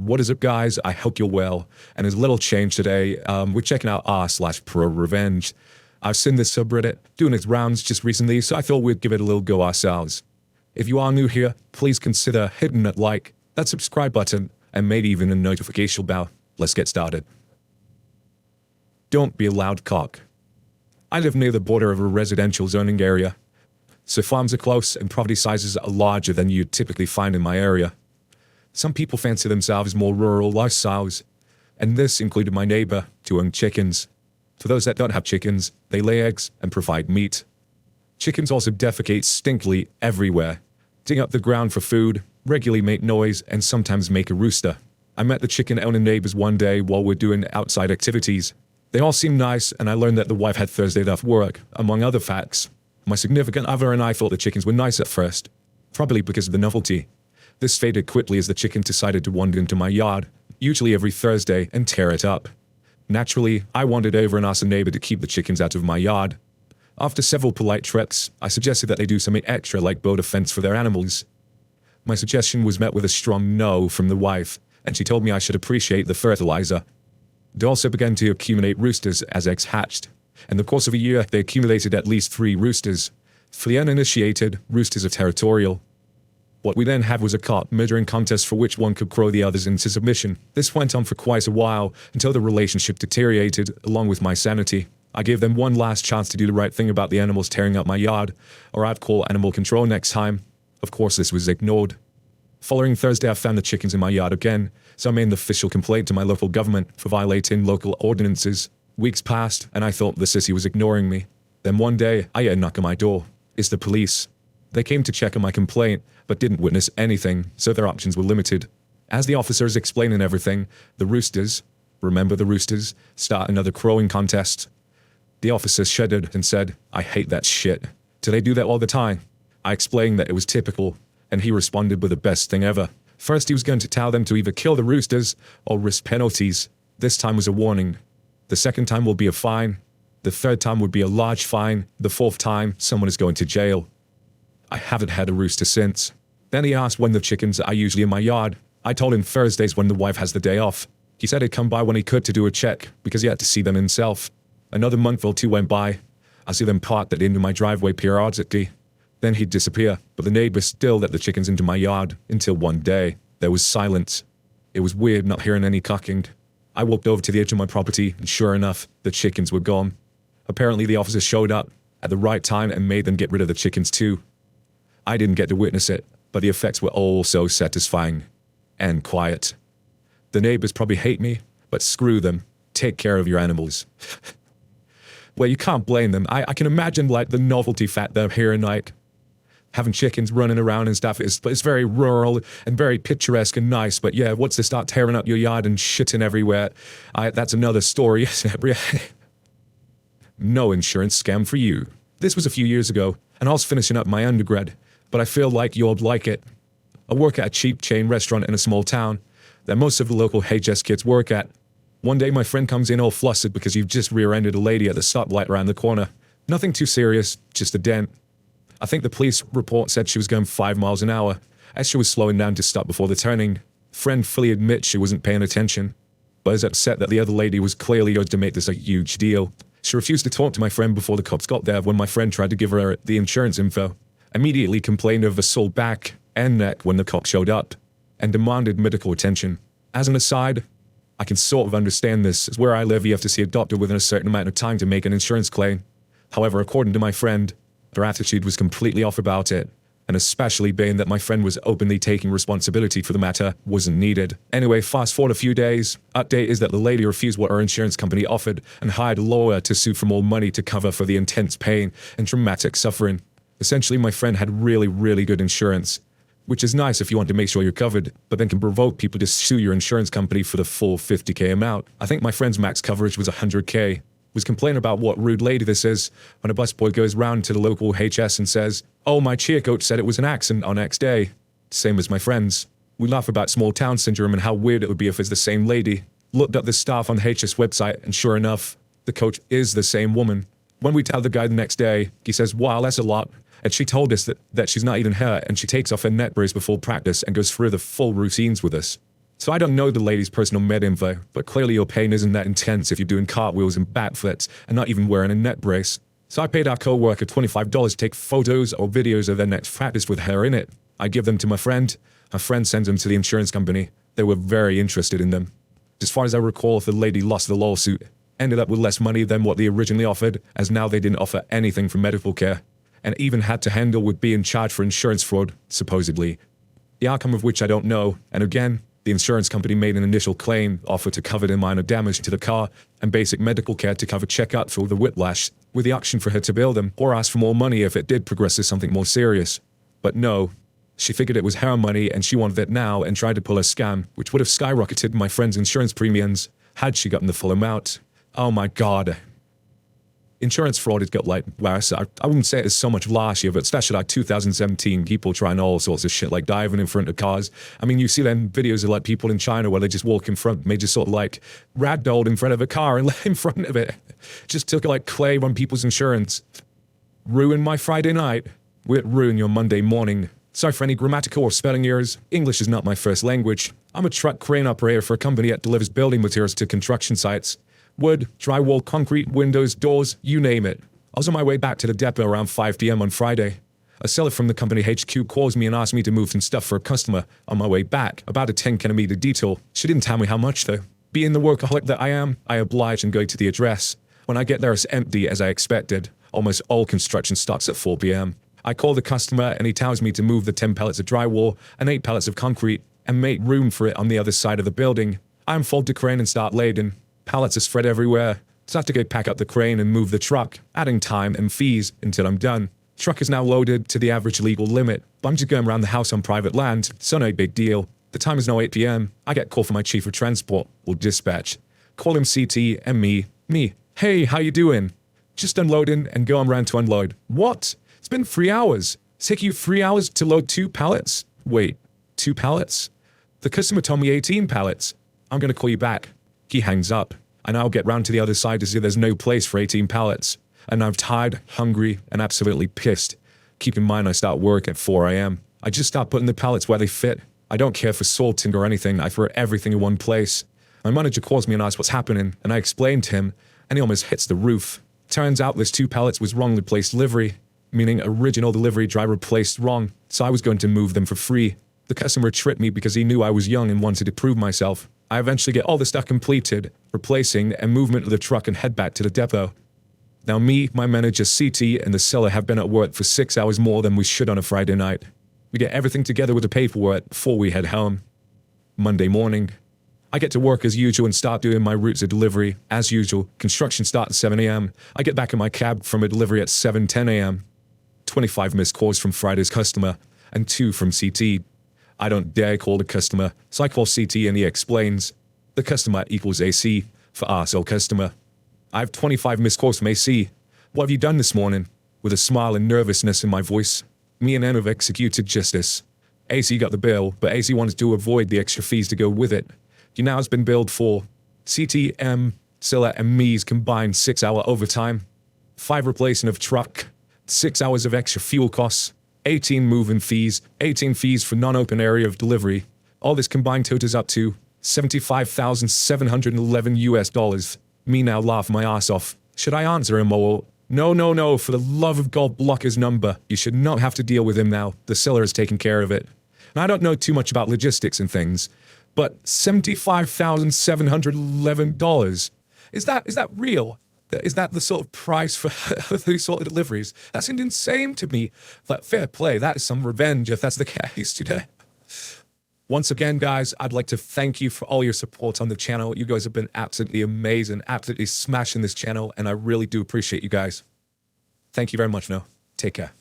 What is up, guys? I hope you're well. And there's a little change today. We're checking out r/Prorevenge. I've seen this subreddit doing its rounds just recently, so I thought we'd give it a little go ourselves. If you are new here, please consider hitting that like, that subscribe button, and maybe even a notification bell. Let's get started. Don't be a loud cock. I live near the border of a residential zoning area, so farms are close and property sizes are larger than you'd typically find in my area. Some people fancy themselves more rural lifestyles, and this included my neighbor who owned chickens. For those that don't have chickens, they lay eggs and provide meat. Chickens also defecate stinkily everywhere, dig up the ground for food, regularly make noise, and sometimes make a rooster. I met the chicken-owning neighbors one day while we're doing outside activities. They all seemed nice, and I learned that the wife had Thursday off work, among other facts. My significant other and I thought the chickens were nice at first, probably because of the novelty. This faded quickly as the chicken decided to wander into my yard, usually every Thursday, and tear it up. Naturally, I wandered over and asked the neighbor to keep the chickens out of my yard. After several polite treks, I suggested that they do something extra like build a fence for their animals. My suggestion was met with a strong no from the wife, and she told me I should appreciate the fertilizer. They also began to accumulate roosters as eggs hatched. In the course of a year, they accumulated at least 3 roosters. For the uninitiated, roosters are territorial. What we then had was a cock measuring contest for which one could crow the others into submission. This went on for quite a while, until the relationship deteriorated, along with my sanity. I gave them one last chance to do the right thing about the animals tearing up my yard, or I'd call animal control next time. Of course, this was ignored. Following Thursday, I found the chickens in my yard again, so I made an official complaint to my local government for violating local ordinances. Weeks passed, and I thought the city was ignoring me. Then one day, I heard a knock on my door. It's the police. They came to check on my complaint, but didn't witness anything, so their options were limited. As the officers explaining everything, the roosters, remember the roosters, start another crowing contest. The officer shuddered and said, "I hate that shit. Do they do that all the time?" I explained that it was typical, and he responded with the best thing ever. First, he was going to tell them to either kill the roosters or risk penalties. This time was a warning. The second time will be a fine. The third time would be a large fine. The fourth time, someone is going to jail. I haven't had a rooster since. Then he asked when the chickens are usually in my yard. I told him Thursdays when the wife has the day off. He said he'd come by when he could to do a check, because he had to see them himself. Another month or two went by. I see them parked at the end of my driveway periodically. Then he'd disappear, but the neighbors still let the chickens into my yard, until one day, there was silence. It was weird not hearing any cocking. I walked over to the edge of my property, and sure enough, the chickens were gone. Apparently the officers showed up at the right time and made them get rid of the chickens too. I didn't get to witness it, but the effects were all so satisfying. And quiet. The neighbors probably hate me, but screw them. Take care of your animals. Well, you can't blame them. I can imagine like the novelty factor here and like having chickens running around and stuff. It's very rural and very picturesque and nice, but yeah, once they start tearing up your yard and shitting everywhere, that's another story. No insurance scam for you. This was a few years ago, and I was finishing up my undergrad, but I feel like you'll like it. I work at a cheap chain restaurant in a small town that most of the local HS kids work at. One day my friend comes in all flustered because you've just rear-ended a lady at the stoplight around the corner. Nothing too serious, just a dent. I think the police report said she was going 5 miles an hour, as she was slowing down to stop before the turning. Friend fully admits she wasn't paying attention, but is upset that the other lady was clearly urged to make this a huge deal. She refused to talk to my friend before the cops got there when my friend tried to give her the insurance info. Immediately complained of a sore back and neck when the cops showed up, and demanded medical attention. As an aside, I can sort of understand this, as where I live you have to see a doctor within a certain amount of time to make an insurance claim. However, according to my friend, her attitude was completely off about it, and especially being that my friend was openly taking responsibility for the matter wasn't needed. Anyway, fast forward a few days, update is that the lady refused what her insurance company offered and hired a lawyer to sue for more money to cover for the intense pain and traumatic suffering. Essentially, my friend had really good insurance, which is nice if you want to make sure you're covered, but then can provoke people to sue your insurance company for the full 50k amount. I think my friend's max coverage was 100k. Was complaining about what rude lady this is when a busboy goes round to the local HS and says, "Oh, my cheer coach said it was an accident on X day." Same as my friends. We laugh about small town syndrome and how weird it would be if it's the same lady. Looked up the staff on the HS website, and sure enough, the coach is the same woman. When we tell the guy the next day, he says, "Wow, that's a lot." And she told us that she's not even her, and she takes off her neck brace before practice and goes through the full routines with us. So I don't know the lady's personal med info, but clearly your pain isn't that intense if you're doing cartwheels and backflips and not even wearing a neck brace. So I paid our co-worker $25 to take photos or videos of their next practice with her in it. I give them to my friend. Her friend sends them to the insurance company. They were very interested in them. As far as I recall, the lady lost the lawsuit, ended up with less money than what they originally offered, as now they didn't offer anything for medical care, and even had to handle with being charged for insurance fraud, supposedly. The outcome of which I don't know, and again, the insurance company made an initial claim, offered to cover the minor damage to the car, and basic medical care to cover checkup for the whiplash, with the option for her to bill them, or ask for more money if it did progress to something more serious. But no, she figured it was her money and she wanted it now and tried to pull a scam, which would have skyrocketed my friend's insurance premiums had she gotten the full amount. Oh my god. Insurance fraud has got like worse. I wouldn't say it's so much last year, but especially like 2017, people trying all sorts of shit like diving in front of cars. I mean, you see them videos of like people in China where they just walk in front, they just sort of like ragdolled in front of a car and lay in front of it. Just took like clay on people's insurance. Ruin my Friday night. Will it ruin your Monday morning? Sorry for any grammatical or spelling errors. English is not my first language. I'm a truck crane operator for a company that delivers building materials to construction sites. Wood, drywall, concrete, windows, doors, you name it. I was on my way back to the depot around 5 p.m. on Friday. A seller from the company HQ calls me and asks me to move some stuff for a customer on my way back, about a 10-kilometer detour. She didn't tell me how much though. Being the workaholic that I am, I oblige and go to the address. When I get there, it's empty as I expected. Almost all construction starts at 4 p.m. I call the customer and he tells me to move the 10 pallets of drywall and 8 pallets of concrete and make room for it on the other side of the building. I unfold the crane and start lading. Pallets are spread everywhere, so I have to go pack up the crane and move the truck, adding time and fees until I'm done. Truck is now loaded to the average legal limit, but I'm just going around the house on private land, so no big deal. The time is now 8 p.m. I get a call from my chief of transport, or dispatch. Call him CT and me. Hey, how you doing? Just unloading and going around to unload. What? It's been 3 hours. It's taking you 3 hours to load 2 pallets? Wait, 2 pallets? The customer told me 18 pallets. I'm gonna call you back. He hangs up. I now get round to the other side to see there's no place for 18 pallets. And I'm tired, hungry, and absolutely pissed. Keep in mind I start work at 4 a.m. I just start putting the pallets where they fit. I don't care for sorting or anything. I throw everything in one place. My manager calls me and asks what's happening, and I explain to him, and he almost hits the roof. Turns out this 2 pallets was wrongly placed delivery, meaning original delivery driver placed wrong, so I was going to move them for free. The customer tricked me because he knew I was young and wanted to prove myself. I eventually get all the stuff completed, replacing and movement of the truck and head back to the depot. Now me, my manager CT, and the seller have been at work for 6 hours more than we should on a Friday night. We get everything together with the paperwork before we head home. Monday morning, I get to work as usual and start doing my routes of delivery. As usual, construction starts at 7 a.m. I get back in my cab from a delivery at 7:10 a.m. 25 missed calls from Friday's customer, and 2 from CT. I don't dare call the customer, so I call CT and he explains. The customer equals AC for arsehole customer. I have 25 missed calls from AC. What have you done this morning? With a smile and nervousness in my voice. Me and N have executed justice. AC got the bill, but AC wanted to avoid the extra fees to go with it. You now has been billed for CT, M, Scylla, and me's combined 6-hour overtime, 5 replacing of truck, 6 hours of extra fuel costs, 18 moving fees, 18 fees for non-open area of delivery. All this combined totals up to $75,711 US. Me now laugh my ass off. Should I answer him or... No, for the love of God, block his number. You should not have to deal with him now. The seller has taken care of it. And I don't know too much about logistics and things, but $75,711. Is that real? Is that the sort of price for these sort of deliveries? That seemed insane to me. But fair play, that is some revenge if that's the case today. Once again, guys, I'd like to thank you for all your support on the channel. You guys have been absolutely amazing, absolutely smashing this channel, and I really do appreciate you guys. Thank you very much, Take care.